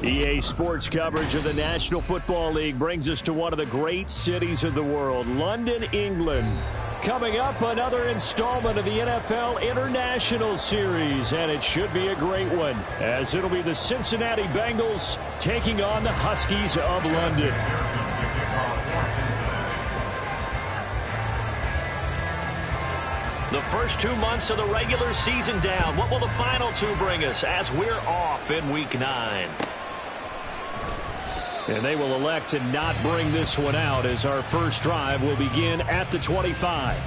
EA Sports coverage of the National Football League brings us to one of the great cities of the world, London, England. Coming up, another installment of the NFL International Series, and it should be a great one, as it'll be the Cincinnati Bengals taking on the Huskies of London. The first 2 months of the regular season down. What will the final two bring us as we're off in Week 9? And they will elect to not bring this one out as our first drive will begin at the 25.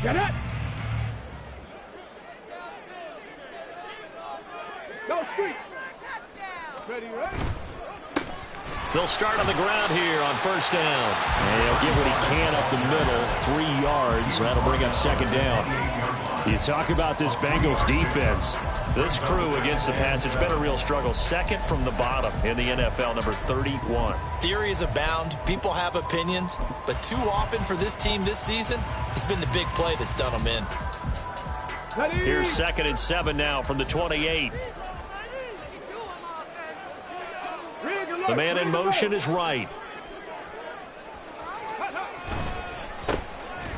Get it! Go, Street! Ready, ready? They'll start on the ground here on first down. And he'll get what he can up the middle, 3 yards. That'll bring up second down. You talk about this Bengals defense. This crew against the pass, it's been a real struggle. Second from the bottom in the NFL, number 31. Theories abound. People have opinions. But too often for this team this season, it's been the big play that's done them in. Here's 2nd and 7 now from the 28. The man in motion is right.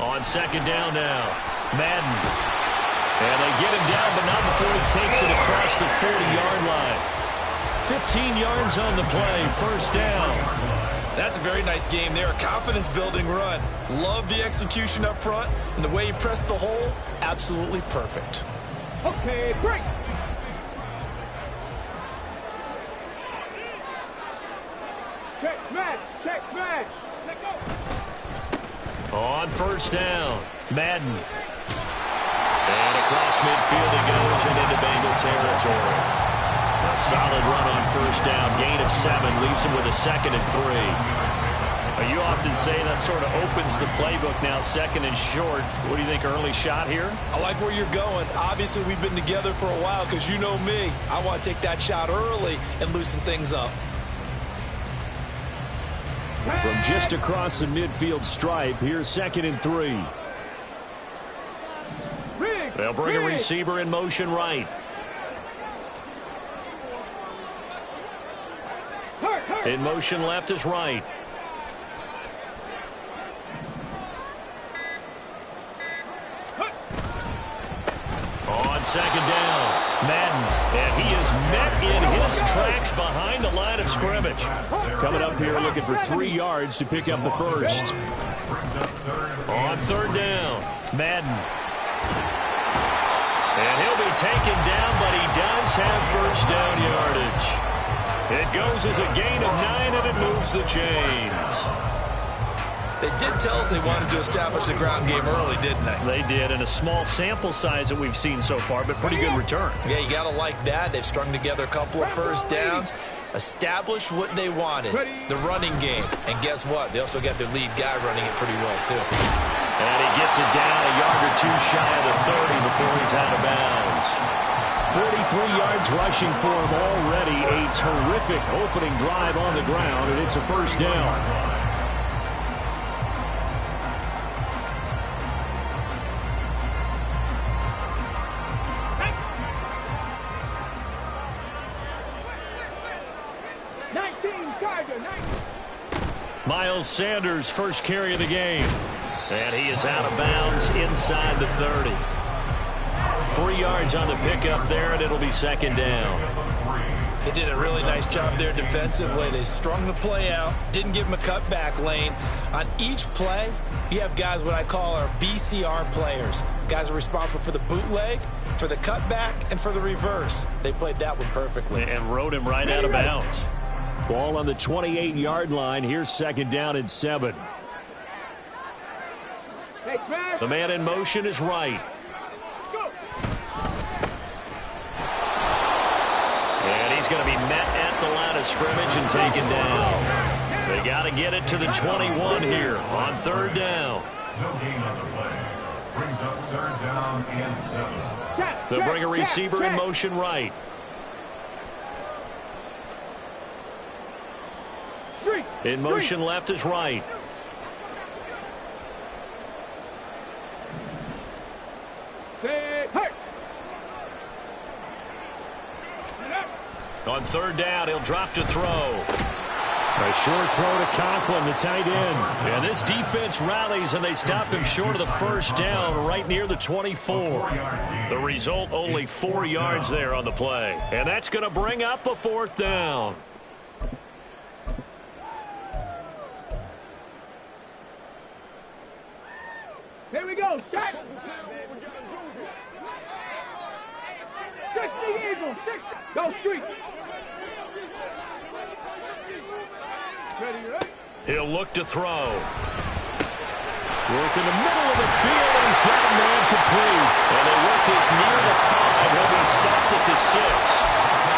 On second down now, Madden. And they get him down, but not before he takes it across the 40-yard line. 15 yards on the play, first down. That's a very nice game there. A confidence-building run. Love the execution up front. And the way he pressed the hole, absolutely perfect. Okay, break. Check match, check match. Let go. On first down, Madden. And across midfield he goes and into Bengal territory. A solid run on first down. Gain of 7 leaves him with a 2nd and 3. You often say that sort of opens the playbook now, 2nd and short. What do you think, early shot here? I like where you're going. Obviously, we've been together for a while because you know me. I want to take that shot early and loosen things up. From just across the midfield stripe, here's 2nd and 3. They'll bring a receiver in motion right. In motion left is right. On second down, Madden. And he is met in his tracks behind the line of scrimmage. Coming up here looking for 3 yards to pick up the first. On third down, Madden. And he'll be taken down, but he does have first down yardage. It goes as a gain of 9, and it moves the chains. They did tell us they wanted to establish the ground game early, didn't they? They did, and a small sample size that we've seen so far, but pretty good return. Yeah, you got to like that. They've strung together a couple of first downs, established what they wanted, the running game. And guess what? They also got their lead guy running it pretty well, too. And he gets it down a yard or 2 shy of the 30 before he's out of bounds. 43 yards rushing for him already. A terrific opening drive on the ground, and it's a first down. Miles Sanders, first carry of the game. And he is out of bounds inside the 30. 3 yards on the pickup there, and it'll be second down. They did a really nice job there defensively. They strung the play out, didn't give him a cutback lane. On each play, you have guys what I call our BCR players. Guys are responsible for the bootleg, for the cutback, and for the reverse. They played that one perfectly. And rode him right out of bounds. Ball on the 28-yard line. Here's second down and 7. The man in motion is right. And he's going to be met at the line of scrimmage and taken down. They got to get it to the 21 here on third down. No gain on the play. Brings third down and 7. They'll bring a receiver in motion right. In motion left is right. On third down, he'll drop to throw. A short throw to Conklin, the tight end. And this defense rallies, and they stop him short of the first down right near the 24. The result, only 4 yards there on the play. And that's going to bring up a fourth down. Here we go, set. 60 Eagles, 60. Go street. Ready, right? He'll look to throw. Work in the middle of the field, and he's got a man complete. And they work this near the 5. He'll be stopped at the 6.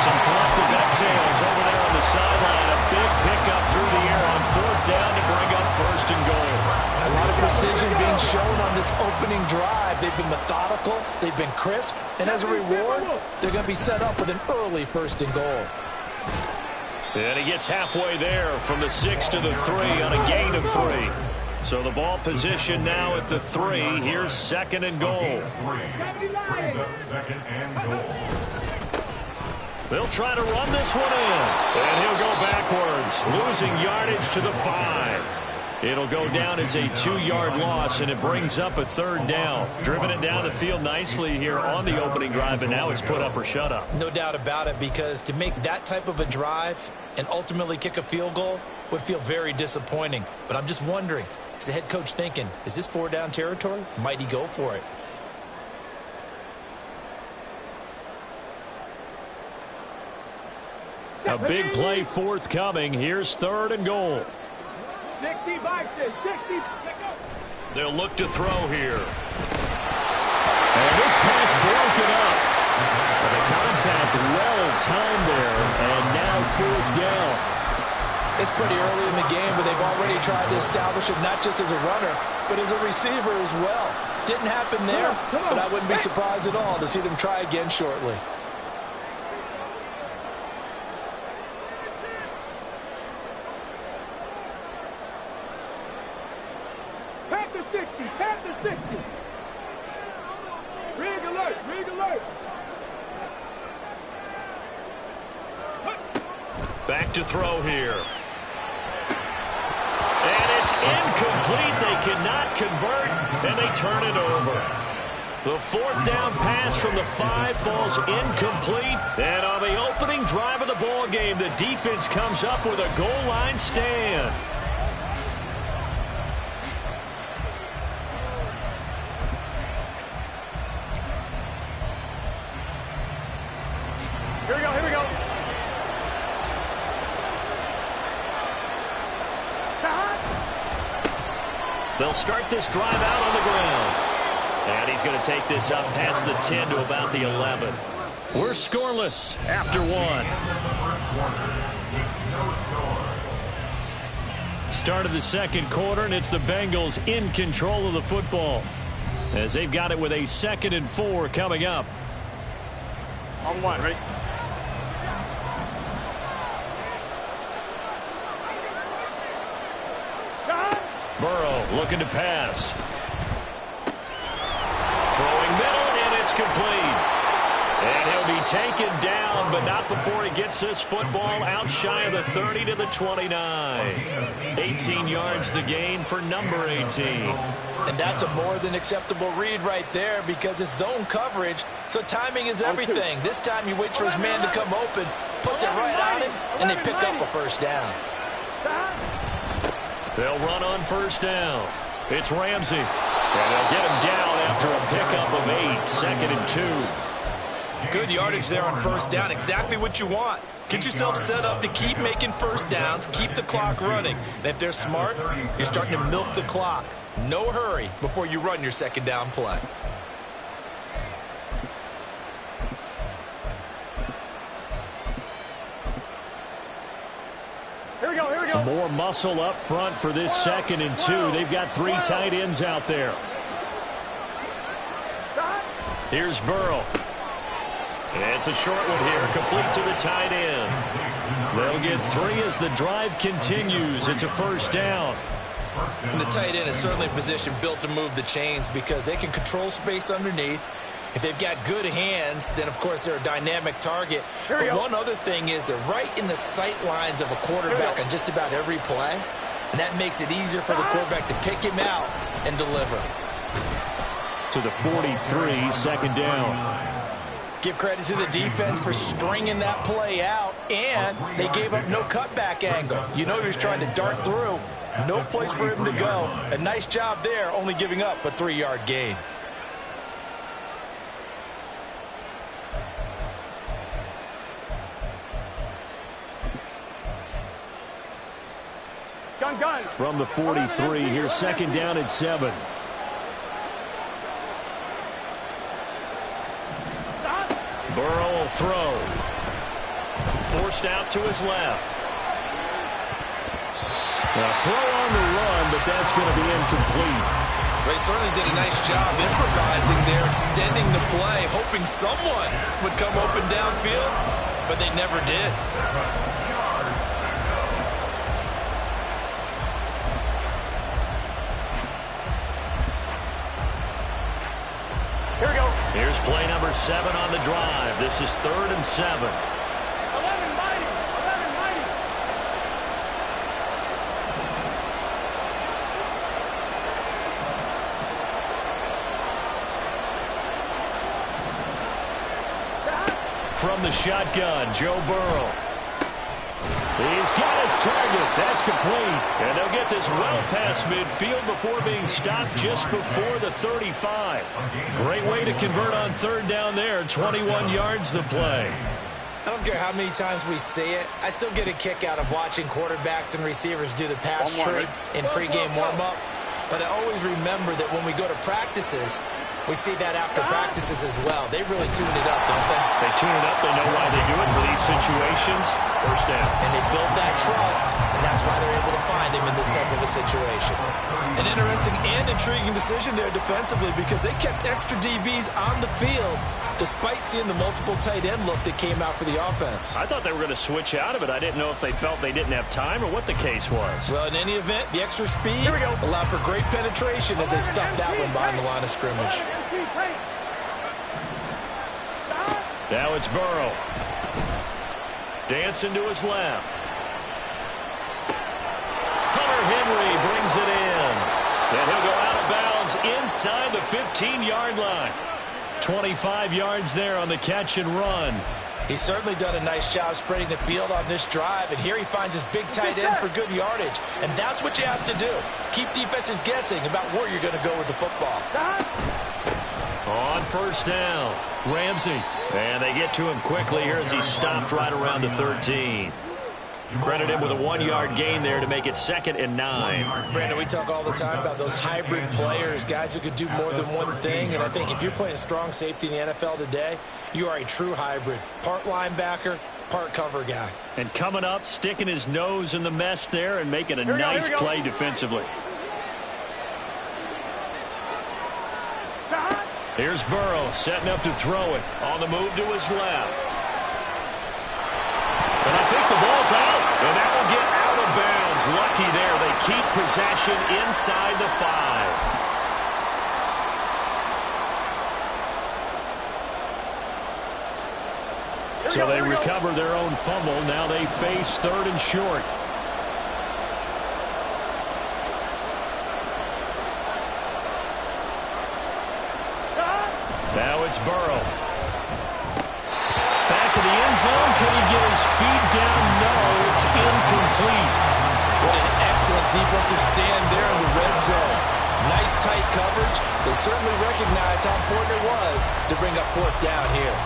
Some collective exhales over there on the sideline. A big pickup through the air on fourth down to bring up first and goal. A lot of precision being shown on this opening drive. They've been methodical, they've been crisp, and as a reward, they're going to be set up with an early first and goal. And he gets halfway there from the 6 to the 3 on a gain of 3. So the ball position now at the 3. Here's second and goal. Brings up second and goal. They'll try to run this one in. And he'll go backwards, losing yardage to the 5. It'll go down as a 2-yard loss, and it brings up a third down. Driven it down the field nicely here on the opening drive, and now it's put up or shut up. No doubt about it, because to make that type of a drive and ultimately kick a field goal would feel very disappointing. But I'm just wondering, is the head coach thinking, is this 4-down territory? Might he go for it? A big play forthcoming. Here's third and goal. 60 boxes, 60. They'll look to throw here. And this pass broken up. The contact well timed there, and now fourth down. It's pretty early in the game, but they've already tried to establish it not just as a runner, but as a receiver as well. Didn't happen there, but I wouldn't be surprised at all to see them try again shortly. Panther 60, Panther 60. Rig alert, rig alert. Back to throw here. And it's incomplete. They cannot convert, and they turn it over. The fourth down pass from the 5 falls incomplete. And on the opening drive of the ball game, the defense comes up with a goal line stand. Here we go, here we go. They'll start this drive out on the ground. And he's going to take this up past the 10 to about the 11. We're scoreless after 1. Start of the second quarter, and it's the Bengals in control of the football, as they've got it with a 2nd and 4 coming up. On 1, ready? Burrow looking to pass. Throwing middle, and it's complete. And he'll be taken down, but not before he gets this football out shy of the 30 to the 29. 18 yards the gain for number 18. And that's a more than acceptable read right there, because it's zone coverage, so timing is everything. This time he waits for his man to come open, puts it right on him, and they pick up a first down. They'll run on first down. It's Ramsey. And they'll get him down after a pickup of 8, 2nd and 2. Good yardage there on first down. Exactly what you want. Get yourself set up to keep making first downs, keep the clock running. And if they're smart, you're starting to milk the clock. No hurry before you run your second down play. Here we go, here we go. More muscle up front for this 2nd and 2. They've got 3 tight ends out there. Here's Burrow. It's a short one here, complete to the tight end. They'll get 3 as the drive continues. It's a first down. And the tight end is certainly a position built to move the chains because they can control space underneath. If they've got good hands, then, of course, they're a dynamic target. But one other thing is they're right in the sight lines of a quarterback on just about every play, and that makes it easier for the quarterback to pick him out and deliver. To the 43, second down. Give credit to the defense for stringing that play out, and they gave up no cutback angle. You know he was trying to dart through. No place for him to go. A nice job there, only giving up a 3-yard gain. Gun. From the 43, here's second down and 7. Burrow will throw. Forced out to his left. A throw on the run, but that's going to be incomplete. They certainly did a nice job improvising there, extending the play, hoping someone would come open downfield, but they never did. Here we go. Here's play number 7 on the drive. This is 3rd and 7. 11 mighty. From the shotgun, Joe Burrow. He's got his target. That's complete. And they'll get this well past midfield before being stopped just before the 35. Great way to convert on 3rd down there. 21 yards the play. I don't care how many times we see it. I still get a kick out of watching quarterbacks and receivers do the pass tree in pregame warm-up. But I always remember that when we go to practices, we see that after practices as well. They really tune it up, don't they? They tune it up. They know why they do it for these situations. First down. And they build that trust, and that's why they're able to find him in this type of a situation. An interesting and intriguing decision there defensively because they kept extra DBs on the field despite seeing the multiple tight end look that came out for the offense. I thought they were going to switch out of it. I didn't know if they felt they didn't have time or what the case was. Well, in any event, the extra speed allowed for great penetration as they stuffed that one behind the line of scrimmage. Now it's Burrow. Dancing to his left. Hunter Henry brings it in. And he'll go out of bounds inside the 15-yard line. 25 yards there on the catch and run. He's certainly done a nice job spreading the field on this drive, and here he finds his big tight end for good yardage. And that's what you have to do. Keep defenses guessing about where you're going to go with the football. On first down, Ramsey. And they get to him quickly here as he stopped right around the 13. Credit him with a 1-yard gain there to make it 2nd and 9. Brandon, we talk all the time about those hybrid players, guys who could do more than one thing. And I think if you're playing strong safety in the NFL today, you are a true hybrid. Part linebacker, part cover guy. And coming up, sticking his nose in the mess there and making a nice play defensively. Here's Burrow setting up to throw it. On the move to his left. And I think the ball's out. And that will get out of bounds. Lucky there. They keep possession inside the 5. So they recover their own fumble. Now they face 3rd and short. Now it's Burrow. Back to the end zone. Can he get his feet down? No, it's incomplete. What an excellent defensive stand there in the red zone. Nice tight coverage. They certainly recognized how important it was to bring up 4th down here.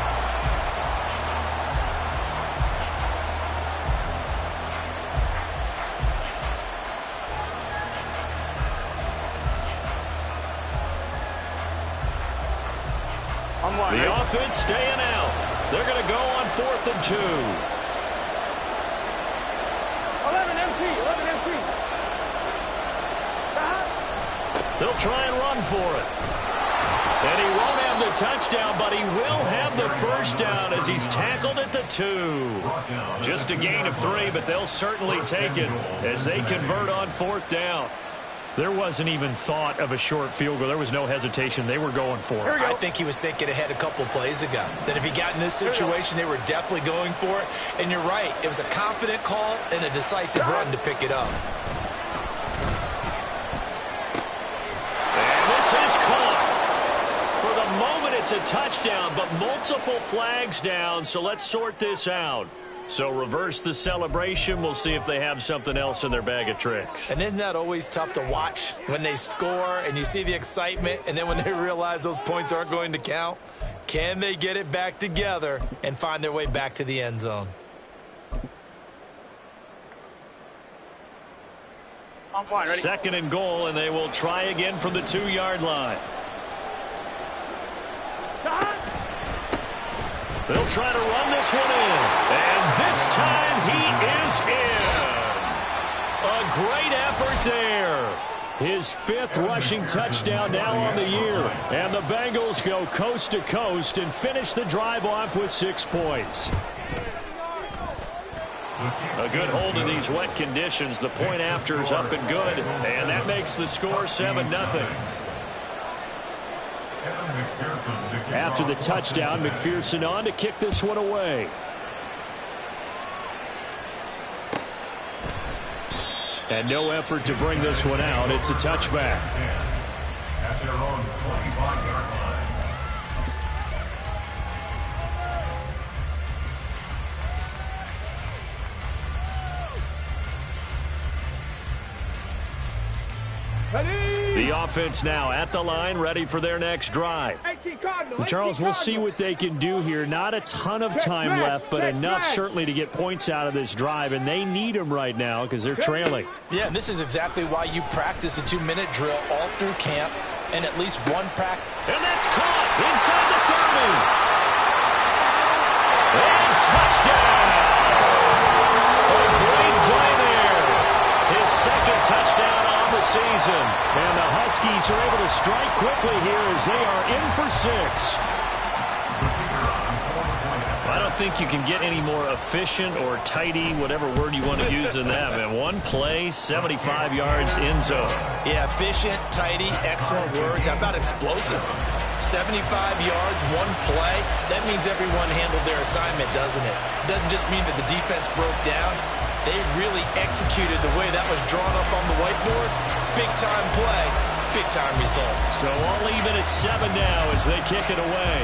The offense staying out. They're going to go on 4th and 2. 11 MT. They'll try and run for it. And he won't have the touchdown, but he will have the first down as he's tackled at the 2. Just a gain of 3, but they'll certainly take it as they convert on 4th down. There wasn't even thought of a short field goal. There was no hesitation. They were going for it. I think he was thinking ahead a couple plays ago. That if he got in this situation, they were definitely going for it. And you're right. It was a confident call and a decisive run to pick it up. And this is caught. For the moment, it's a touchdown, but multiple flags down, so let's sort this out. So reverse the celebration. We'll see if they have something else in their bag of tricks. And isn't that always tough to watch when they score and you see the excitement, and then when they realize those points aren't going to count? Can they get it back together and find their way back to the end zone? I'm fine. Ready? 2nd and goal, and they will try again from the 2-yard line. They'll try to run this one in. And this time he is in. A great effort there. His 5th rushing touchdown now on the year. And the Bengals go coast to coast and finish the drive off with 6 points. A good hold in these wet conditions. The point after is up and good. And that makes the score 7-0. After the touchdown, McPherson on to kick this one away. And no effort to bring this one out. It's a touchback. At their own 25-yard line. The offense now at the line, ready for their next drive. Charles, we'll see what they can do here. Not a ton of time left, but enough certainly to get points out of this drive, and they need them right now because they're trailing. Yeah, this is exactly why you practice a 2-minute drill all through camp and at least one practice. And that's caught inside the 30. And touchdown! A great play there. His 2nd touchdown on the season. And the Huskies are able to strike quickly here as they are in for 6. I don't think you can get any more efficient or tidy, whatever word you want to use in that. Man, one play, 75 yards in zone. Yeah, efficient, tidy, excellent words. How about explosive? 75 yards, one play. That means everyone handled their assignment, doesn't it? It doesn't just mean that the defense broke down. They really executed the way that was drawn up on the whiteboard. Big-time play, big-time result. So all even at 7 now as they kick it away.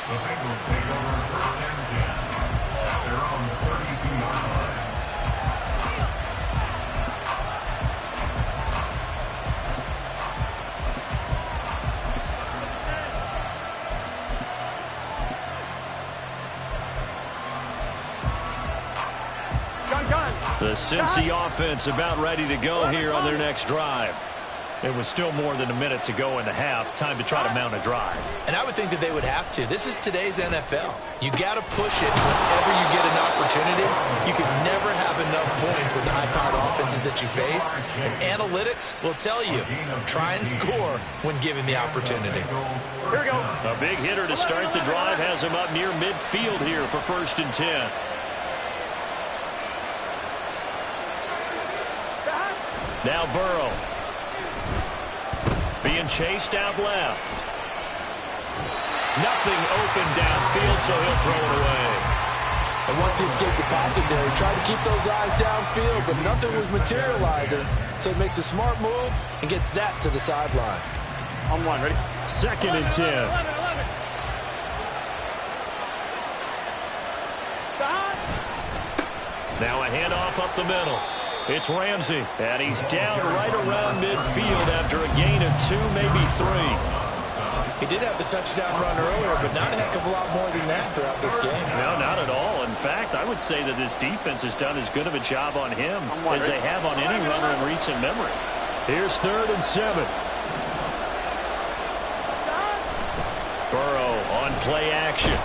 The Bengals take over 1st and 10 at their own 32-yard line. The Cincy offense about ready to go here on their next drive. There was still more than a minute to go in the half. Time to try to mount a drive. And I would think that they would have to. This is today's NFL. You got to push it whenever you get an opportunity. You can never have enough points with the high-powered offenses that you face. And analytics will tell you, try and score when given the opportunity. Here we go. A big hitter to start the drive has him up near midfield here for 1st and 10. Now Burrow. Being chased out left. Nothing open downfield, so he'll throw it away. And once he escaped the pocket there, he tried to keep those eyes downfield, but nothing was materializing. So he makes a smart move and gets that to the sideline. On 1, ready? 2nd and 10. 11. Now a handoff up the middle. It's Ramsey, and he's down right around midfield after a gain of 2, maybe 3. He did have the touchdown run earlier, but not a heck of a lot more than that throughout this game. No, not at all. In fact, I would say that this defense has done as good of a job on him as they have on any runner in recent memory. Here's 3rd and 7. Burrow on play action.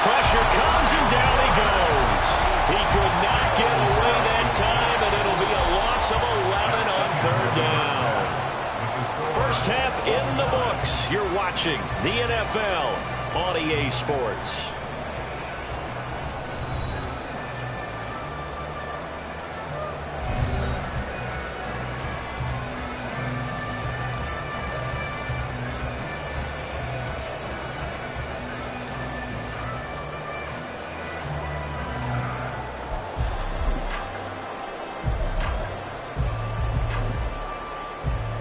Pressure comes, and down he goes. He could not get away that time, and it'll be a loss of 11 on watching the NFL on EA Sports.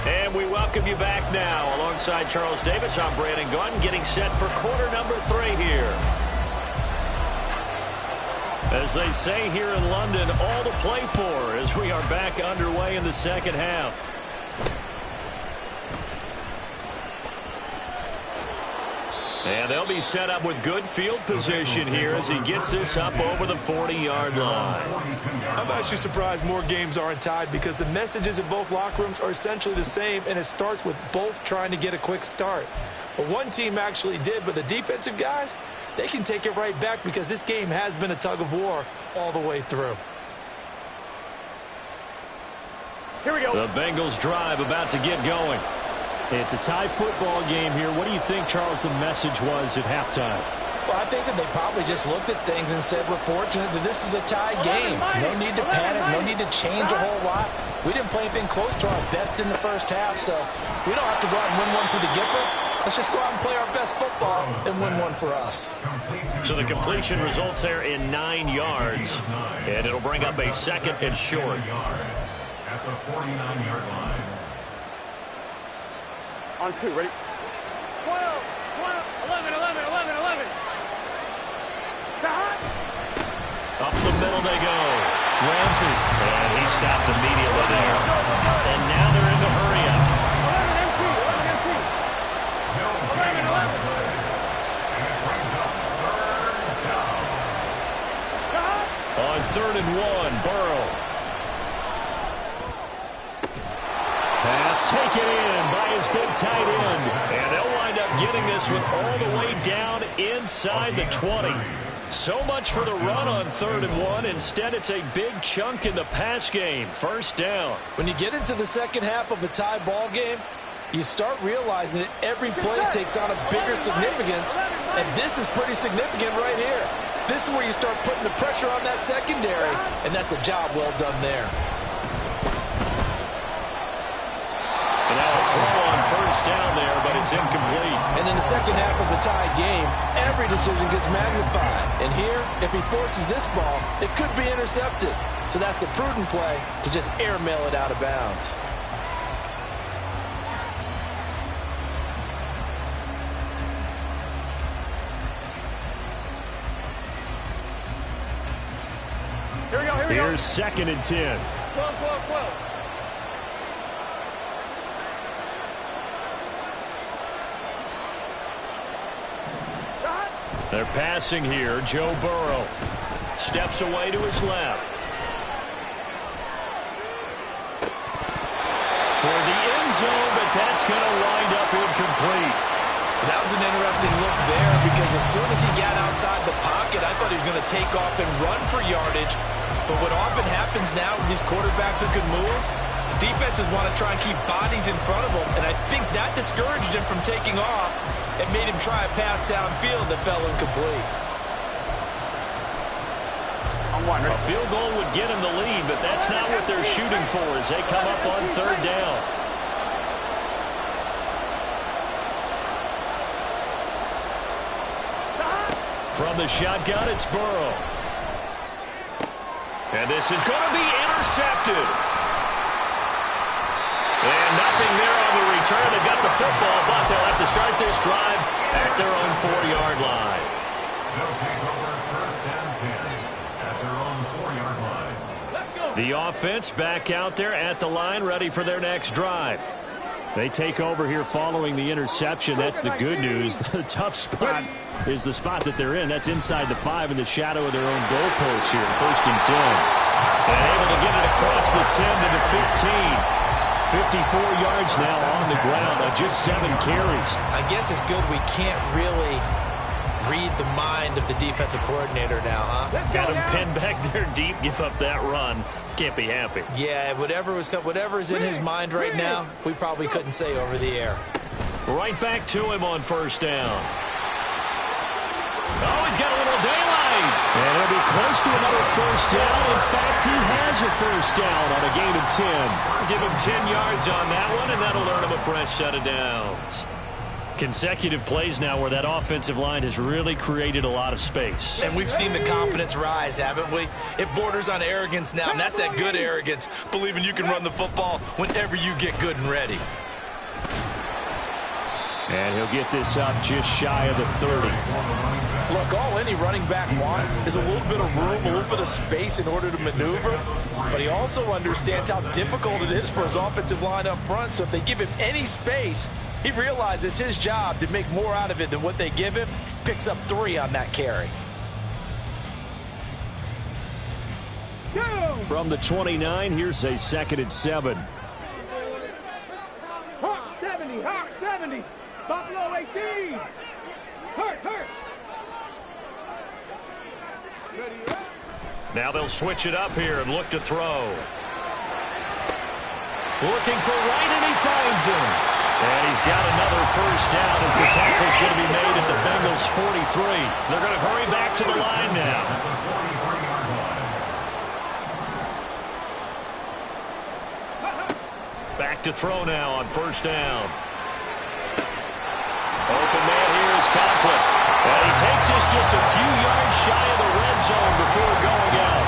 And we welcome you back now. Alongside Charles Davis, I'm Brandon Gunn, getting set for quarter number 3 here. As they say here in London, all to play for as we are back underway in the second half. And they'll be set up with good field position here as he gets this up over the 40-yard line. I'm actually surprised more games aren't tied because the messages in both locker rooms are essentially the same, and it starts with both trying to get a quick start. But one team actually did, but the defensive guys, they can take it right back because this game has been a tug of war all the way through. Here we go. The Bengals drive about to get going. It's a tie football game here. What do you think, Charles, the message was at halftime? Well, I think that they probably just looked at things and said, we're fortunate that this is a tie game. No need to panic, no need to change a whole lot. We didn't play anything close to our best in the first half, so we don't have to go out and win one for the Gipper. Let's just go out and play our best football and win one for us. So the completion results there in 9 yards, and it'll bring up a second and short. At the 49-yard line. On 2, ready? 12, 11. Up the middle they go. Ramsey. And he stopped immediately there. And now they're in the hurry up. 11 On 3rd and 1, Burrow. Pass taken in by his big tight end. And they'll wind up getting this one all the way down inside the 20. So much for the run on 3rd and 1. Instead, it's a big chunk in the pass game. First down. When you get into the second half of a tie ball game, you start realizing that every play takes on a bigger significance, and this is pretty significant right here. This is where you start putting the pressure on that secondary, and that's a job well done there. And now a throw on first down there, but it's incomplete. And in the second half of the tie game, every decision gets magnified. And here, if he forces this ball, it could be intercepted. So that's the prudent play to just airmail it out of bounds. Here we go, here we go. Here's 2nd and 10. 12. They're passing here. Joe Burrow steps away to his left. Toward the end zone, but that's going to wind up incomplete. That was an interesting look there because as soon as he got outside the pocket, I thought he was going to take off and run for yardage. But what often happens now with these quarterbacks who can move, defenses want to try and keep bodies in front of them, and I think that discouraged him from taking off and made him try a pass downfield that fell incomplete. On 1, ready? A field goal would get him the lead, but that's not what they're shooting for as they come up on 3rd down. From the shotgun, it's Burrow. And this is going to be intercepted. And nothing there on the return. They got the football, but they'll have to start this drive at their own 4-yard line. They'll take over 1st and 10 at their own 4-yard line. Let's go. The offense back out there at the line, ready for their next drive. They take over here following the interception. That's the good news. The tough spot is the spot that they're in. That's inside the 5 in the shadow of their own goalpost here. 1st and 10. And able to get it across the 10 to the 15. 54 yards now on the ground on just 7 carries. I guess it's good we can't really read the mind of the defensive coordinator now, huh? Got him pinned back there deep, give up that run. Can't be happy. Yeah, whatever is in his mind right now, we probably couldn't say over the air. Right back to him on first down. Oh, he's got a little daylight. And it'll be close to another first down. In fact, he has a first down on a gain of 10. Give him 10 yards on that one, and that'll earn him a fresh set of downs. Consecutive plays now where that offensive line has really created a lot of space. And we've seen the confidence rise, haven't we? It borders on arrogance now, and that's that good arrogance, believing you can run the football whenever you get good and ready. And he'll get this up just shy of the 30. Look, all any running back wants is a little bit of room, a little bit of space in order to maneuver. But he also understands how difficult it is for his offensive line up front. So if they give him any space, he realizes his job to make more out of it than what they give him. Picks up 3 on that carry. From the 29, here's a 2nd and 7. Hurt 70, hurt 70. Buffalo 18. Hurt. Now they'll switch it up here and look to throw. Looking for Wright, and he finds him. And he's got another first down as the tackle's going to be made at the Bengals 43. They're going to hurry back to the line now. Back to throw now on first down. Open man here is Conklin. And he takes this just a few yards shy of the red zone before going out.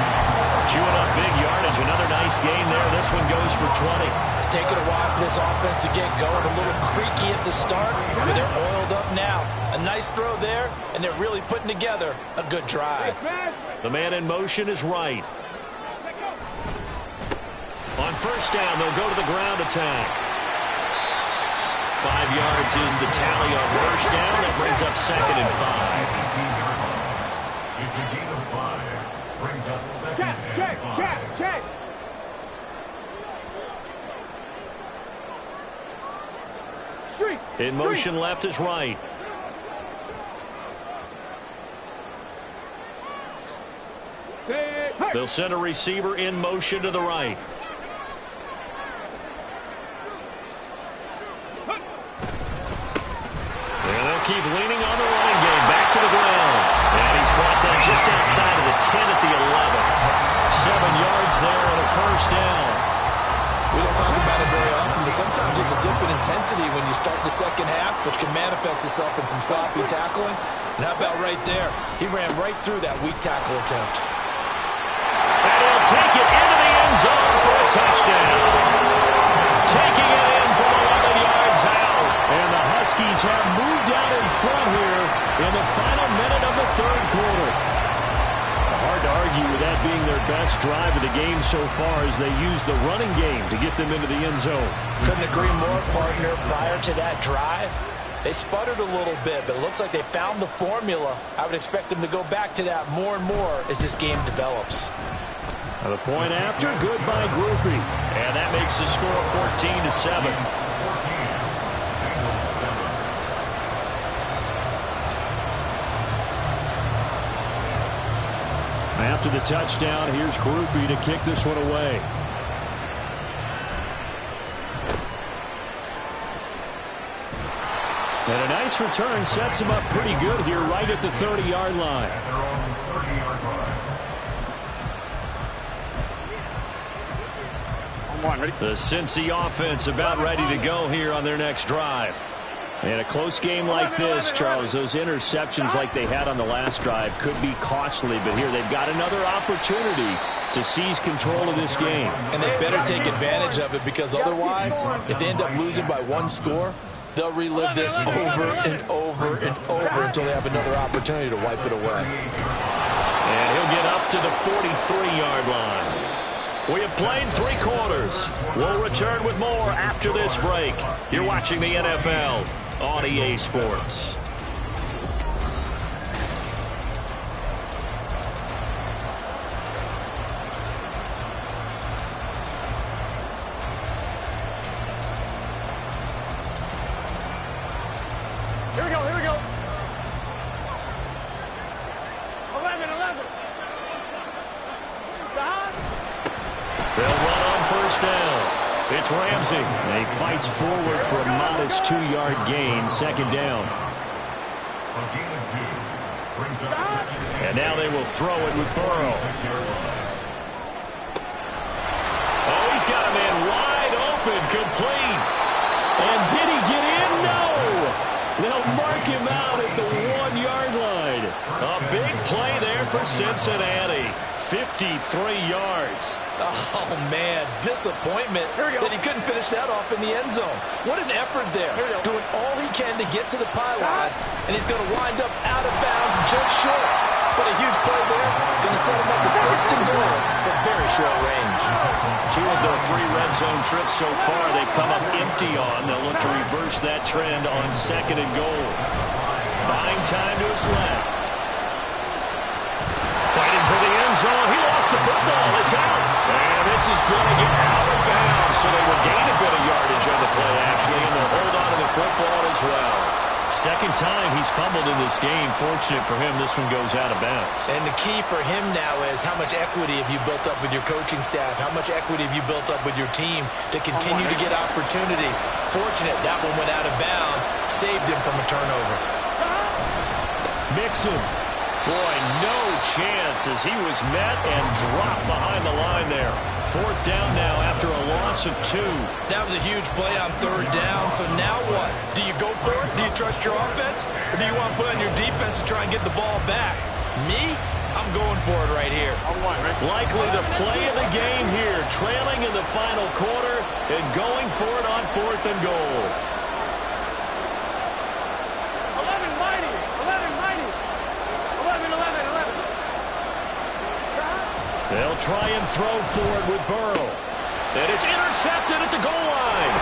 Chewing up big yardage. Another nice gain there. This one goes for 20. It's taken a while for this offense to get going. A little creaky at the start, but they're oiled up now. A nice throw there, and they're really putting together a good drive. The man in motion is Wright. On first down, they'll go to the ground attack. 5 yards is the tally on first down. That brings up 2nd and 5. It's a gain of 5. Brings up 2nd and 5. Check. In motion left is Wright. They'll send a receiver in motion to the right. And they'll keep leaning on the running game. Back to the ground. And he's brought down just outside of the 10 at the 11. 7 yards there and a first down. We don't talk about it very often, but sometimes there's a dip in intensity when you start the second half, which can manifest itself in some sloppy tackling. And how about right there? He ran right through that weak tackle attempt. And he'll take it into the end zone for a touchdown. Taking it in from 11 yards out. And the Huskies have moved out in front here in the final minute of the 3rd quarter. Hard to argue with that being their best drive of the game so far as they use the running game to get them into the end zone. Couldn't agree more, partner. Prior to that drive, they sputtered a little bit, but it looks like they found the formula. I would expect them to go back to that more and more as this game develops. The point after, good by Groupie. And that makes the score 14-7. After the touchdown, here's Groupie to kick this one away. And a nice return sets him up pretty good here right at the 30-yard line. The Cincy offense about ready to go here on their next drive. In a close game like this, Charles, those interceptions like they had on the last drive could be costly, but here they've got another opportunity to seize control of this game. And they better take advantage of it, because otherwise, if they end up losing by 1 score, they'll relive this over and over and over until they have another opportunity to wipe it away. And he'll get up to the 43-yard line. We have played 3 quarters. We'll return with more after this break. You're watching the NFL on EA Sports. Here we go. 11. They'll run on first down. It's Ramsey. And he fights forward for a modest 2-yard gain, second down. And now they will throw it with Burrow. Oh, he's got a man wide open, complete. And did he get in? No. They'll mark him out at the 1-yard line. A big play there for Cincinnati. 53 yards. Oh, man, disappointment that he couldn't finish that off in the end zone. What an effort there. Doing all he can to get to the pylon, and he's going to wind up out of bounds just short. But a huge play there. Going to set him up with first and goal from very short range. 2 of their 3 red zone trips so far they've come up empty on. They'll look to reverse that trend on second and goal. Buying time to his left. Fighting for the end zone. He lost the football. It's out. And this is going to get out of bounds. So they will gain a bit of yardage on the play, actually, and they'll hold on to the football as well. Second time he's fumbled in this game. Fortunate for him, this one goes out of bounds. And the key for him now is how much equity have you built up with your coaching staff? How much equity have you built up with your team to continue to get opportunities? Fortunate that one went out of bounds. Saved him from a turnover. Mixon. Boy, no chance as he was met and dropped behind the line there. 4th down now after a loss of 2. That was a huge play on 3rd down. So now what? Do you go for it? Do you trust your offense? Or do you want to put on your defense to try and get the ball back? Me? I'm going for it right here. Likely the play of the game here. Trailing in the final quarter and going for it on 4th and goal. 11 mighty. 11 mighty. 11. They'll try and throw for it with Burrow. And it's intercepted at the goal line.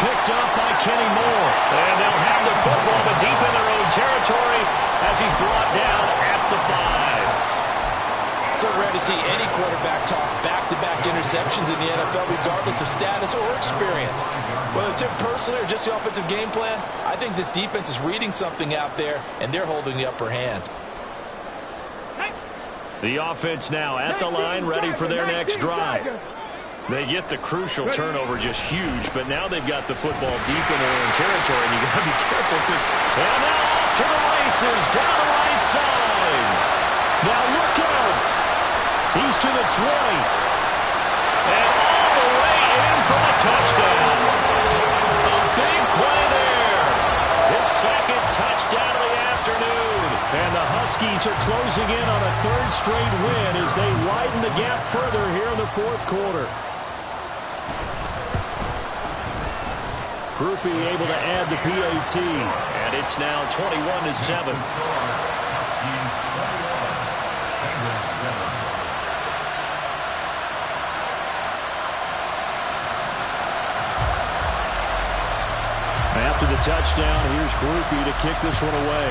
Picked up by Kenny Moore. And they'll have the football, but deep in their own territory as he's brought down at the 5. So rare to see any quarterback toss back-to-back interceptions in the NFL, regardless of status or experience. Whether it's him personally or just the offensive game plan, I think this defense is reading something out there, and they're holding the upper hand. The offense now at the line, ready for their next drive. They get the crucial turnover, just huge, but now they've got the football deep in their own territory, and you got to be careful because and now off to the races down the right side. Now look out. He's to the 20. And all the way in for a touchdown. A big play there. His second touchdown of the afternoon. And the Huskies are closing in on a 3rd straight win as they widen the gap further here in the 4th quarter. Groupie able to add the PAT. And it's now 21-7. After the touchdown, here's Groupie to kick this one away.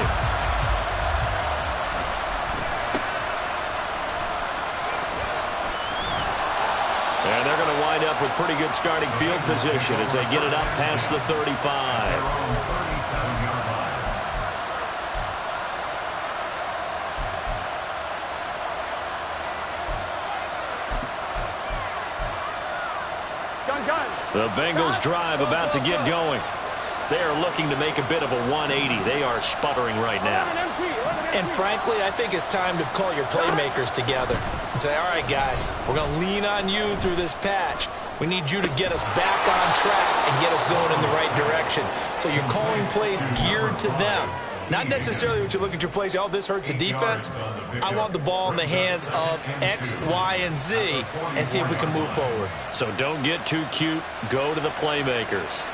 And they're going to wind up with pretty good starting field position as they get it up past the 35. The Bengals drive about to get going. They are looking to make a bit of a 180. They are sputtering right now. And frankly, I think it's time to call your playmakers together and say, all right, guys, we're going to lean on you through this patch. We need you to get us back on track and get us going in the right direction. So you're calling plays geared to them. Not necessarily when you look at your plays, oh, this hurts the defense. I want the ball in the hands of X, Y, and Z and see if we can move forward. So don't get too cute. Go to the playmakers.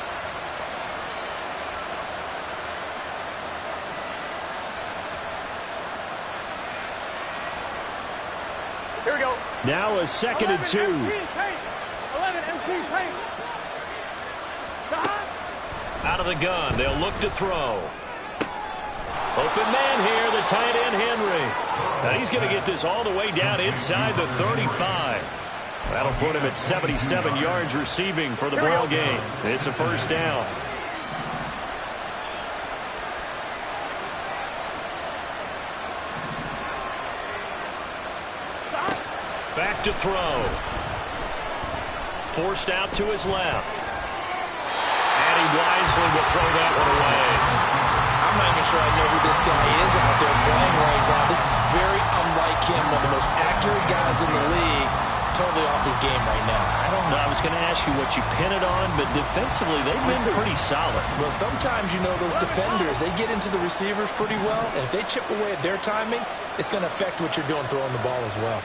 Here we go. Now a 2nd and 2. 11 MC Tank. Out of the gun. They'll look to throw. Open man here, the tight end Henry. Now he's going to get this all the way down inside the 35. That'll put him at 77 yards receiving for the ball game. It's a 1st down. Back to throw. forced out to his left. And he wisely will throw that one away. I'm not even sure I know who this guy is out there playing right now. This is very unlike him, one of the most accurate guys in the league. Totally off his game right now. I don't know. I was going to ask you what you pin it on, but defensively, they've been pretty solid. Well, sometimes, you know, those defenders, they get into the receivers pretty well, and if they chip away at their timing, it's going to affect what you're doing throwing the ball as well.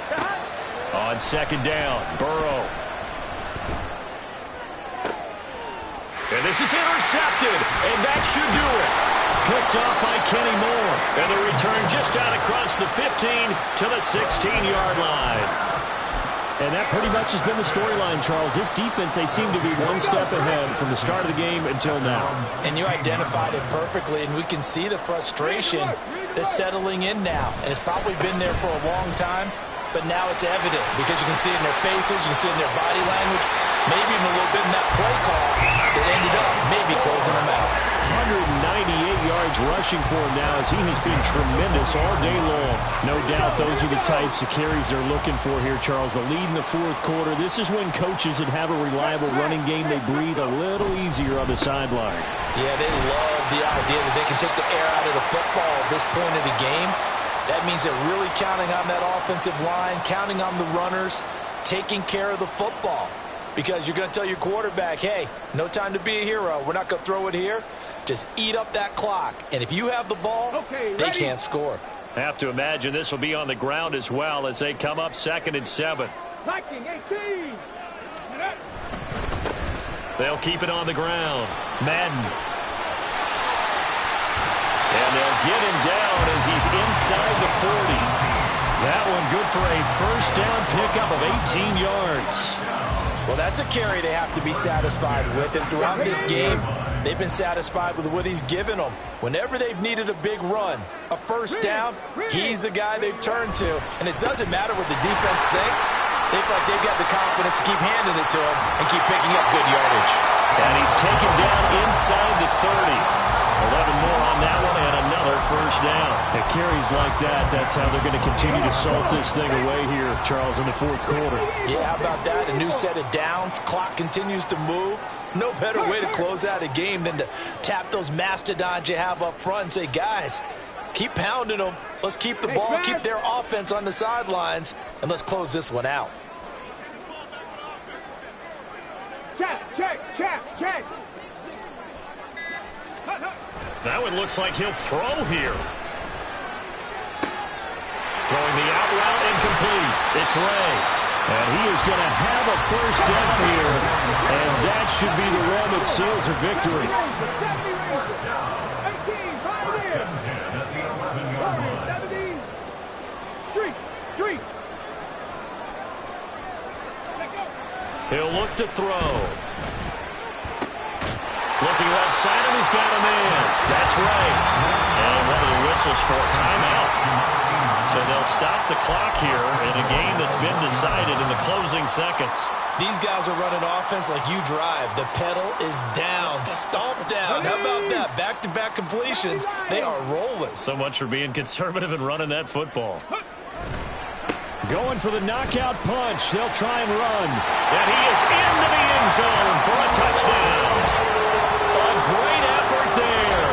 On second down, Burrow. And this is intercepted, and that should do it. Picked off by Kenny Moore. And the return just out across the 15 to the 16-yard line. And that pretty much has been the storyline, Charles. This defense, they seem to be one step ahead from the start of the game until now. And you identified it perfectly, and we can see the frustration that's settling in now. And it's probably been there for a long time, but now it's evident because you can see it in their faces, you can see it in their body language, maybe even a little bit in that play call that ended up maybe closing them out. 198 yards rushing for him now as he has been tremendous all day long. No doubt those are the types of carries they're looking for here, Charles. The lead in the fourth quarter. This is when coaches that have a reliable running game, they breathe a little easier on the sideline. Yeah, they love the idea that they can take the air out of the football at this point of the game. That means they're really counting on that offensive line, counting on the runners, taking care of the football. Because you're going to tell your quarterback, hey, no time to be a hero. We're not going to throw it here. Just eat up that clock. And if you have the ball, they can't score. I have to imagine this will be on the ground as well as they come up 2nd and 7. They'll keep it on the ground. Madden. And they'll get him down as he's inside the 40. That one good for a first down pickup of 18 yards. Well, that's a carry they have to be satisfied with. And throughout this game, they've been satisfied with what he's given them. Whenever they've needed a big run, a first down, he's the guy they've turned to. And it doesn't matter what the defense thinks. They feel like they've got the confidence to keep handing it to him and keep picking up good yardage. And he's taken down inside the 30. 11 more on that one and another first down. At carries like that, that's how they're going to continue to salt this thing away here, Charles, in the fourth quarter. Yeah, how about that? A new set of downs. Clock continues to move. No better way to close out a game than to tap those mastodons you have up front and say, guys, keep pounding them. Let's keep the ball, keep their offense on the sidelines, and let's close this one out. Check. That one looks like he'll throw here. Throwing the out route incomplete. It's Ray. And he is going to have a first down here. And that should be the run that seals a victory. He'll look to throw. Looking left side, and he's got a man. That's right. And one of the whistles for a timeout. So they'll stop the clock here in a game that's been decided in the closing seconds. These guys are running offense like you drive. The pedal is down, stomp down. How about that? Back-to-back completions. They are rolling. So much for being conservative and running that football. Going for the knockout punch. They'll try and run. And he is into the end zone for a touchdown. A great effort there.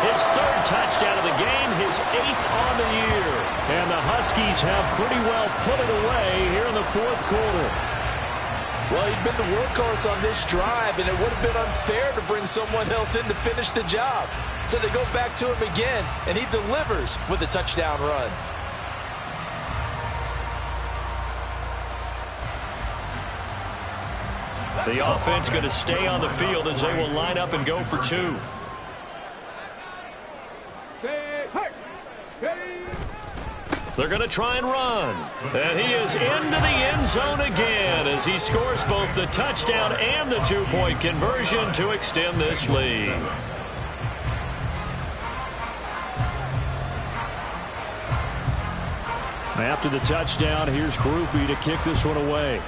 His 3rd touchdown of the game, his 8th on the year. And the Huskies have pretty well put it away here in the fourth quarter. Well, he'd been the workhorse on this drive, and it would have been unfair to bring someone else in to finish the job. So they go back to him again, and he delivers with a touchdown run. The offense going to stay on the field as they will line up and go for 2. They're going to try and run. And he is into the end zone again as he scores both the touchdown and the 2-point conversion to extend this lead. After the touchdown, here's Grupe to kick this one away.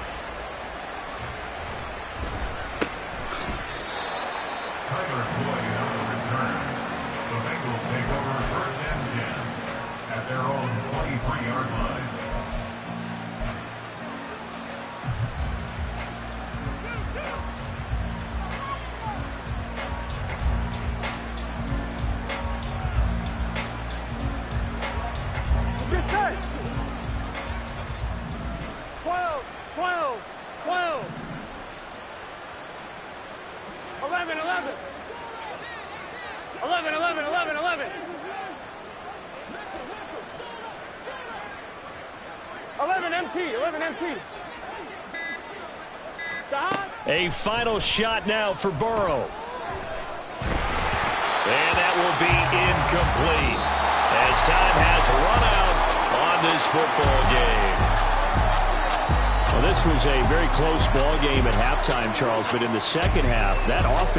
Their own 23-yard line. 12, 12. 11, 11. 11, 11, 11, 11. 11 MT, 11 MT. Stop. A final shot now for Burrow. And that will be incomplete as time has run out on this football game. Well, this was a very close ball game at halftime, Charles, but in the second half, that offense